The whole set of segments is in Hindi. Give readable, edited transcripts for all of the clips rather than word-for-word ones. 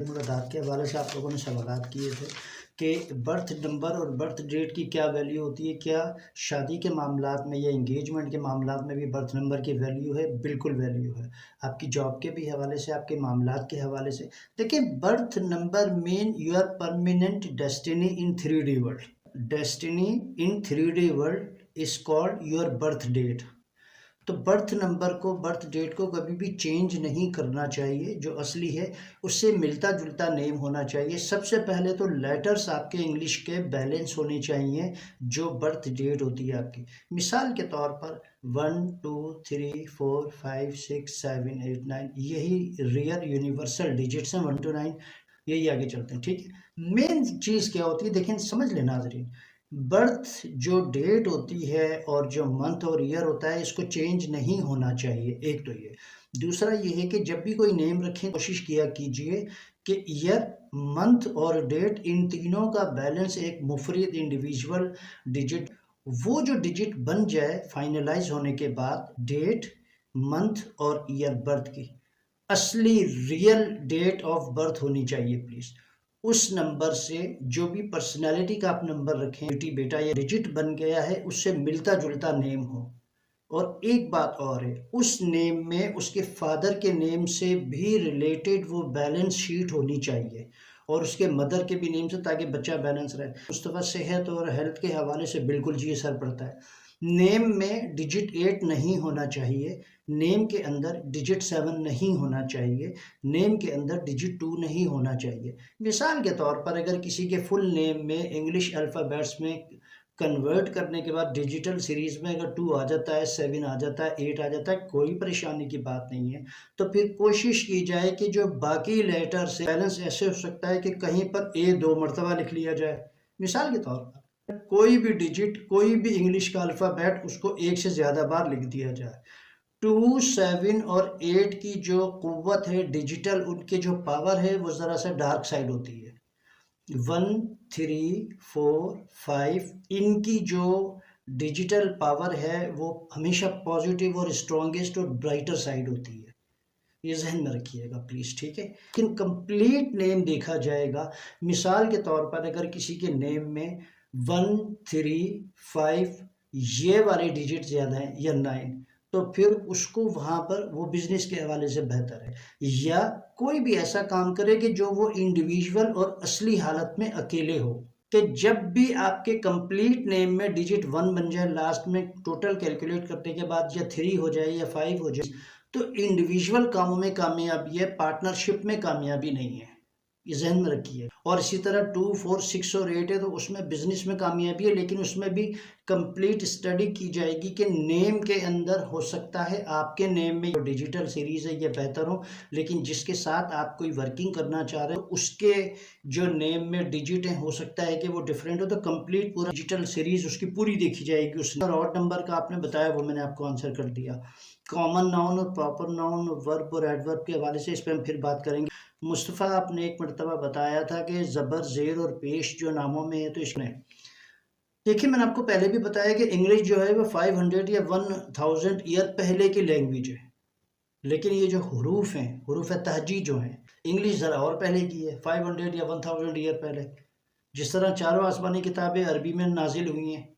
मुलाकात के हवाले से आप लोगों ने सवालात किए थे कि बर्थ नंबर और बर्थ डेट की क्या वैल्यू होती है। क्या शादी के मामलात में या इंगेजमेंट के मामलात में भी बर्थ नंबर की वैल्यू है? बिल्कुल वैल्यू है। आपकी जॉब के भी हवाले से, आपके मामलात के हवाले से। देखिए, birth number mean your permanent destiny in 3D world. Destiny in 3D world is called your birth date. तो बर्थ नंबर को, बर्थ डेट को कभी भी चेंज नहीं करना चाहिए। जो असली है उससे मिलता जुलता नेम होना चाहिए। सबसे पहले तो लेटर्स आपके इंग्लिश के बैलेंस होने चाहिए जो बर्थ डेट होती है आपकी। मिसाल के तौर पर 1 2 3 4 5 6 7 8 9 यही रियल यूनिवर्सल डिजिट्स हैं, 1 to 9 यही आगे चलते हैं। ठीक है, मेन चीज़ क्या होती है, देखिए समझ लेना नाज़रीन। बर्थ जो डेट होती है और जो मंथ और ईयर होता है, इसको चेंज नहीं होना चाहिए। एक तो ये, दूसरा ये है कि जब भी कोई नेम रखें कोशिश किया कीजिए कि ईयर, मंथ और डेट इन तीनों का बैलेंस एक मुफरिद इंडिविजुअल डिजिट, वो जो डिजिट बन जाए फाइनलाइज होने के बाद, डेट, मंथ और ईयर बर्थ की असली रियल डेट ऑफ बर्थ होनी चाहिए प्लीज़। उस नंबर से जो भी पर्सनैलिटी का आप नंबर रखें, बेटी बेटा या डिजिट बन गया है, उससे मिलता जुलता नेम हो। और एक बात और है, उस नेम में उसके फादर के नेम से भी रिलेटेड वो बैलेंस शीट होनी चाहिए और उसके मदर के भी नेम से, ताकि बच्चा बैलेंस रहे। मुस्तफ़ा सेहत और हेल्थ के हवाले से बिल्कुल जी असर पड़ता है। नेम में डिजिट 8 नहीं होना चाहिए, नेम के अंदर डिजिट 7 नहीं होना चाहिए, नेम के अंदर डिजिट 2 नहीं होना चाहिए। मिसाल के तौर पर अगर किसी के फुल नेम में इंग्लिश अल्फ़ाबेट्स में कन्वर्ट करने के बाद डिजिटल सीरीज़ में अगर 2 आ जाता है, 7 आ जाता है, 8 आ जाता है, कोई परेशानी की बात नहीं है। तो फिर कोशिश की जाए कि जो बाकी लेटर से बैलेंस ऐसे हो सकता है कि कहीं पर ए 2 मरतबा लिख लिया जाए। मिसाल के तौर पर कोई भी डिजिट, कोई भी इंग्लिश का अल्फ़ाबेट, उसको एक से ज़्यादा बार लिख दिया जाए। 2 7 और 8 की जो क़ुव्वत है डिजिटल, उनके जो पावर है वो ज़रा सा डार्क साइड होती है। 1 3 4 5 इनकी जो डिजिटल पावर है वो हमेशा पॉजिटिव और स्ट्रॉन्गेस्ट और ब्राइटर साइड होती है। ये जहन में रखिएगा प्लीज़, ठीक है। लेकिन कंप्लीट नेम देखा जाएगा। मिसाल के तौर पर अगर किसी के नेम में 1 3 5 ये वाले डिजिट ज़्यादा हैं या 9, तो फिर उसको वहाँ पर वो बिज़नेस के हवाले से बेहतर है, या कोई भी ऐसा काम करे कि जो वो इंडिविजुअल और असली हालत में अकेले हो। कि जब भी आपके कंप्लीट नेम में डिजिट 1 बन जाए, लास्ट में टोटल कैलकुलेट करने के बाद या 3 हो जाए या 5 हो जाए, तो इंडिविजुअल कामों में कामयाबी है, पार्टनरशिप में कामयाबी नहीं है। ये जहन में रखिए। और इसी तरह 2 4 6 और 8 है तो उसमें बिजनेस में कामयाबी है, लेकिन उसमें भी कंप्लीट स्टडी की जाएगी कि नेम के अंदर हो सकता है आपके नेम में जो डिजिटल सीरीज़ है ये बेहतर हो, लेकिन जिसके साथ आप कोई वर्किंग करना चाह रहे हो उसके जो नेम में डिजिट हैं हो सकता है कि वो डिफरेंट हो। तो कंप्लीट पूरा डिजिटल सीरीज़ उसकी पूरी देखी जाएगी। उसने और ऑड नंबर का आपने बताया, वो मैंने आपको आंसर कर दिया। कॉमन नाउन और प्रॉपर नाउन, वर्ब और एडवर्ब के हवाले से इस पर हम फिर बात करेंगे। मुस्तफ़ा, आपने एक मरतबा बताया था कि ज़बर, ज़ेर और पेश जो नामों में है, तो इसमें देखिए मैंने आपको पहले भी बताया कि इंग्लिश जो है वो 500 या 1000 ईयर पहले की लैंग्वेज है, लेकिन ये जो हरूफ हैं, हरूफ तहजी जो हैं, इंग्लिश ज़रा और पहले की है, 500 या 1000 ईयर पहले। जिस तरह चारों आसमानी किताबें अरबी में नाजिल हुई हैं,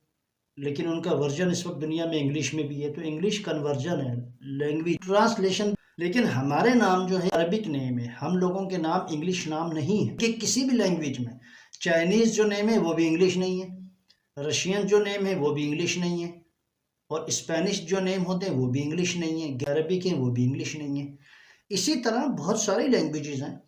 लेकिन उनका वर्जन इस वक्त दुनिया में इंग्लिश में भी है, तो इंग्लिश कन्वर्जन है, लैंग्वेज ट्रांसलेशन। लेकिन हमारे नाम जो है अरबिक नेम है, हम लोगों के नाम इंग्लिश नाम नहीं है कि किसी भी लैंग्वेज में। चाइनीज़ जो नेम है वो भी इंग्लिश नहीं है, रशियन जो नेम है वो भी इंग्लिश नहीं है, और स्पेनिश जो नेम होते हैं वो भी इंग्लिश नहीं है, अरबिक हैं वो भी इंग्लिश नहीं है। इसी तरह बहुत सारी लैंग्वेजेस हैं,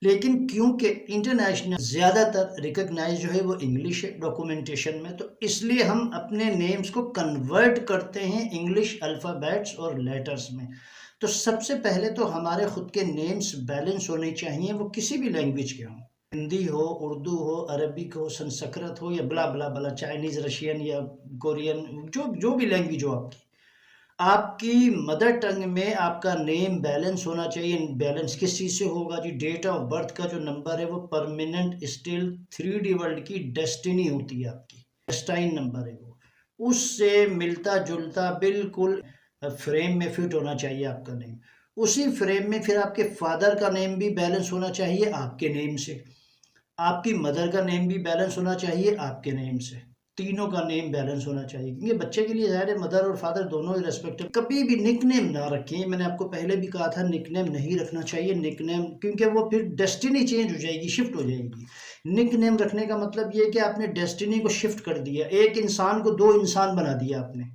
लेकिन क्योंकि इंटरनेशनल ज़्यादातर रिकग्नाइज जो है वो इंग्लिश है डॉक्यूमेंटेशन में, तो इसलिए हम अपने नेम्स को कन्वर्ट करते हैं इंग्लिश अल्फ़ाबेट्स और लेटर्स में। तो सबसे पहले तो हमारे ख़ुद के नेम्स बैलेंस होने चाहिए, वो किसी भी लैंग्वेज के हों, हिंदी हो, उर्दू हो, अरबिक हो, संस्कृत हो, या बला बला बला चाइनीज़, रशियन या कोरियन, जो भी लैंग्वेज हो आपकी, आपकी मदर टंग में आपका नेम बैलेंस होना चाहिए। बैलेंस किस चीज़ से होगा जी? डेट ऑफ बर्थ का जो नंबर है वो परमानेंट स्टिल 3D वर्ल्ड की डेस्टिनी होती है, आपकी डेस्टाइन नंबर है वो, उससे मिलता जुलता बिल्कुल फ्रेम में फिट होना चाहिए आपका नेम। उसी फ्रेम में फिर आपके फादर का नेम भी बैलेंस होना चाहिए आपके नेम से, आपकी मदर का नेम भी बैलेंस होना चाहिए आपके नेम से, तीनों का नेम बैलेंस होना चाहिए, क्योंकि बच्चे के लिए ज़ाहिर है मदर और फादर दोनों ही रेस्पेक्टिव। कभी भी निक नेम ना रखें, मैंने आपको पहले भी कहा था निक नेम नहीं रखना चाहिए, निक नेम, क्योंकि वो फिर डेस्टिनी चेंज हो जाएगी, शिफ्ट हो जाएगी। निक नेम रखने का मतलब ये कि आपने डेस्टिनी को शिफ्ट कर दिया, एक इंसान को दो इंसान बना दिया आपने।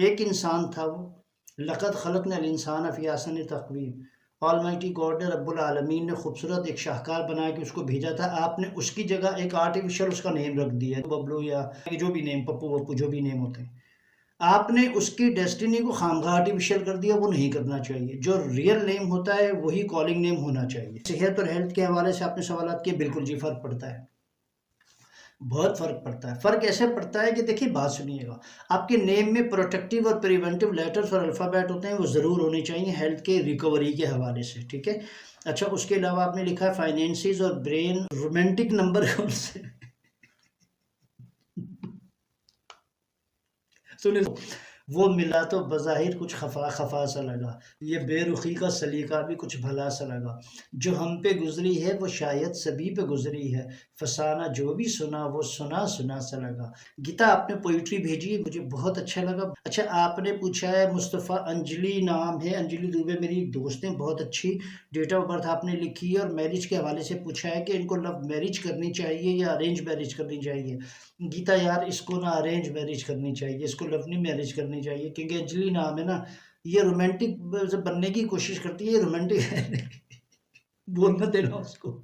एक इंसान था वो, लक़द ख़लक़नल इंसान फ़ी अहसनि तक़वीम, ऑलमाइटी गॉड ने, रब्बुल आलमीन ने खूबसूरत एक शाहकार बना के उसको भेजा था, आपने उसकी जगह एक आर्टिफिशियल उसका नेम रख दिया, बबलू या जो भी नेम, पप्पू वप्पू जो भी नेम होते हैं, आपने उसकी डेस्टिनी को खामखा आर्टिफिशियल कर दिया। वो नहीं करना चाहिए, जो रियल नेम होता है वही कॉलिंग नेम होना चाहिए। सेहत और हेल्थ के हवाले से आपने सवाल किए, बिल्कुल जी फ़र्क पड़ता है, बहुत फ़र्क पड़ता है। फ़र्क ऐसे पड़ता है कि देखिए बात सुनिएगा, आपके नेम में प्रोटेक्टिव और प्रिवेंटिव लेटर्स और अल्फ़ाबेट होते हैं, वो ज़रूर होने चाहिए हेल्थ के रिकवरी के हवाले से, ठीक है। अच्छा, उसके अलावा आपने लिखा है फाइनेंसिस और ब्रेन, रोमांटिक नंबर कौन से सुनिए, वो मिला तो बज़ाहिर कुछ खफा खफा सा लगा, ये बेरुखी का सलीका भी कुछ भला सा लगा, जो हम पे गुजरी है वो शायद सभी पे गुजरी है, फसाना जो भी सुना वो सुना सुना सा लगा। गीता, आपने पोइट्री भेजी है, मुझे बहुत अच्छा लगा। अच्छा, आपने पूछा है मुस्तफ़ा, अंजलि नाम है, अंजलि दुबे मेरी दोस्त हैं, बहुत अच्छी डेट ऑफ बर्थ आपने लिखी है, और मैरिज के हवाले से पूछा है कि इनको लव मैरिज करनी चाहिए या अरेंज मैरिज करनी चाहिए। गीता यार, इसको ना अरेंज मैरिज करनी चाहिए, इसको लवली मैरिज करनी चाहिए, क्योंकि अंजलि नाम है ना, ये रोमांटिक बनने की कोशिश करती है, रोमांटिक है बोलना देना उसको,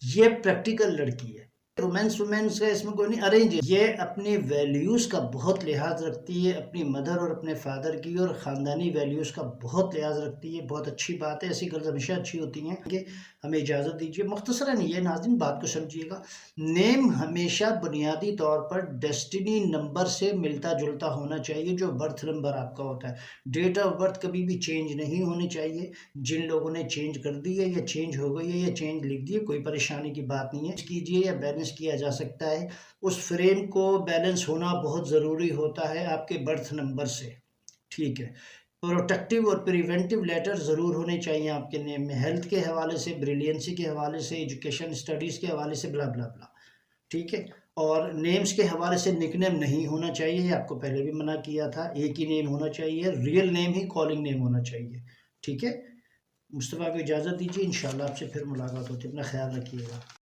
ये प्रैक्टिकल लड़की है, रोमांस रोमांस है इसमें कोई नहीं, अरेंज है। ये अपनी वैल्यूज़ का बहुत लिहाज रखती है, अपनी मदर और अपने फादर की, और ख़ानदानी वैल्यूज़ का बहुत लिहाज रखती है, बहुत अच्छी बात है, ऐसी गर्ल्स हमेशा अच्छी होती हैं। कि हमें इजाज़त दीजिए, मुख्तसरन ये नाज़रीन बात को समझिएगा, नेम हमेशा बुनियादी तौर पर डेस्टिनी नंबर से मिलता जुलता होना चाहिए, जो बर्थ नंबर आपका होता है। डेट ऑफ बर्थ कभी भी चेंज नहीं होनी चाहिए। जिन लोगों ने चेंज कर दी है या चेंज हो गई है या चेंज लिख दी है, कोई परेशानी की बात नहीं है, कीजिए या बैलेंस किया जा सकता है। उस फ्रेम को बैलेंस होना बहुत ज़रूरी होता है आपके बर्थ नंबर से, ठीक है। प्रोटेक्टिव और प्रिवेंटिव लेटर ज़रूर होने चाहिए आपके नेम में, हेल्थ के हवाले से, ब्रिलियंसी के हवाले से, एजुकेशन स्टडीज़ के हवाले से, ब्ला ब्ला ब्ला, ठीक है। और नेम्स के हवाले से निकनेम नहीं होना चाहिए, ये आपको पहले भी मना किया था, एक ही नेम होना चाहिए, रियल नेम ही कॉलिंग नेम होना चाहिए, ठीक है। मुस्तफ़ा को इजाज़त दीजिए, इंशाल्लाह आपसे फिर मुलाकात होती है, अपना ख्याल रखिएगा।